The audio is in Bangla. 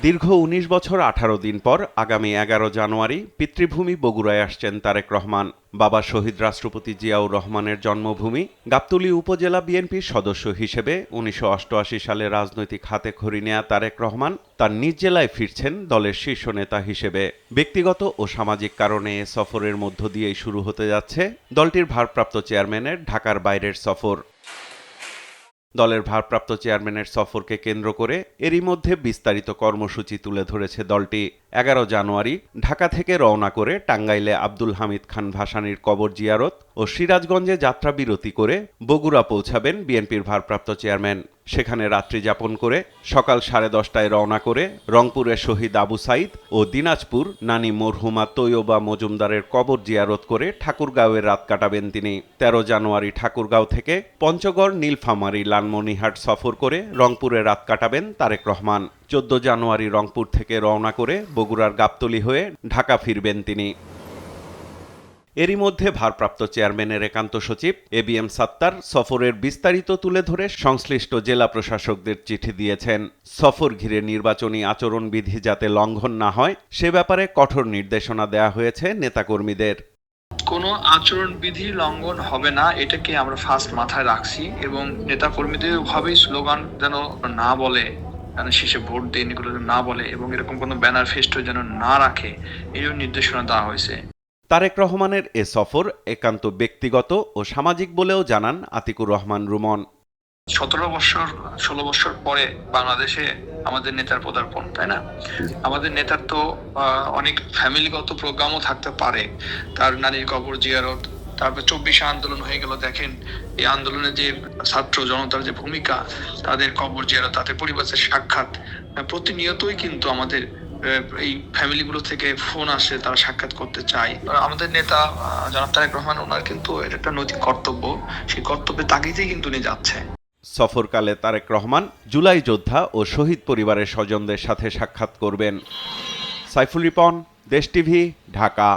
দীর্ঘ ১৯ বছর ১৮ দিন পর আগামী ১১ জানুয়ারি পিতৃভূমি বগুড়ায় আসছেন তারেক রহমান। বাবা শহীদ রাষ্ট্রপতি জিয়াউর রহমানের জন্মভূমি গাবতলী উপজেলা বিএনপির সদস্য হিসেবে ১৯৮৮ সালে রাজনৈতিক হাতেখড়ি নেয়া তারেক রহমান তার নিজ জেলায় ফিরছেন দলের শীর্ষ নেতা হিসেবে। ব্যক্তিগত ও সামাজিক কারণে এ সফরের মধ্য দিয়েই শুরু হতে যাচ্ছে দলটির ভারপ্রাপ্ত চেয়ারম্যানের ঢাকার বাইরের সফর। দলের ভারপ্রাপ্ত চেয়ারম্যানের সফরকে কেন্দ্র করে এরই মধ্যে বিস্তারিত কর্মসূচি তুলে ধরেছে দলটি। ১১ জানুয়ারি ঢাকা থেকে রওনা করে টাঙ্গাইলে আব্দুল হামিদ খান ভাসানীর কবর জিয়ারত ও সিরাজগঞ্জে যাত্রা বিরতি করে বগুড়া পৌঁছাবেন বিএনপির ভারপ্রাপ্ত চেয়ারম্যান। সেখানে রাত্রি যাপন করে সকাল 10:30টায় রওনা করে রংপুরের শহীদ আবু সাইদ ও দিনাজপুর নানি মরহুমা তৈয়বা মজুমদারের কবর জিয়ারত করে ঠাকুরগাঁওয়ে রাত কাটাবেন তিনি। ১৩ জানুয়ারি ঠাকুরগাঁও থেকে পঞ্চগড়, নীলফামারী, লালমনিরহাট সফর করে রংপুরে রাত কাটাবেন তারেক রহমান। ১৪ জানুয়ারি রংপুর থেকে রওনা করে বগুড়ার গাবতলী হয়ে ঢাকা ফিরবেন তিনি। এরই মধ্যে ভারপ্রাপ্ত চেয়ারম্যানের একান্ত সচিব এবিএম সাত্তার সফরের বিস্তারিত তুলে ধরে সংশ্লিষ্ট জেলা প্রশাসকদের চিঠি দিয়েছেন। সফর ঘিরে নির্বাচনী আচরণবিধি যাতে লঙ্ঘন না হয় সে ব্যাপারে কঠোর নির্দেশনা দেয়া হয়েছে নেতাকর্মীদের। কোনো আচরণবিধি লঙ্ঘন হবে না, এটাকে আমরা ফার্স্ট মাথায় রাখছি এবং নেতাকর্মীদের ওভাবেই স্লোগান যেন না বলে, শেষে ভোট দেন এগুলো না বলে এবং এরকম কোনো ব্যানার ফেস্টো যেন না রাখে, এই নির্দেশনা দেওয়া হয়েছে। তারেক রহমানের এ সফর একান্ত ব্যক্তিগত ও সামাজিক বলেও জানান আতিকুর রহমান রুমন। 16 বছর পরে বাংলাদেশে আমাদের নেতার পদার্পণ, তাই না? আমাদের নেতার তো অনেক ফ্যামিলিগত প্রোগ্রামও থাকতে পারে, তার নানির কবর জিয়ারত, তারপর 24 আন্দোলন হয়ে গেল। দেখেন এই আন্দোলনে যে ছাত্র জনতার যে ভূমিকা, তাদের কবর জিয়ারত, তাদের পরিবারের সাক্ষাৎ, প্রতিনিয়তই কিন্তু আমাদের এই ফ্যামিলিগুলো থেকে ফোন আসে, তারা সাক্ষাৎ করতে চায়। আমাদের নেতা জনাব তারেক রহমান, ওনার কিন্তু এটা একটা নৈতিক কর্তব্য, সেই কর্তব্যের তাগিদেই কিন্তু উনি যাচ্ছে। সফরকালে তারেক রহমান জুলাই যোদ্ধা ও শহীদ পরিবারের স্বজনদের সাথে সাক্ষাৎ করবেন। সাইফুল রিপন, দেশ টিভি, ঢাকা।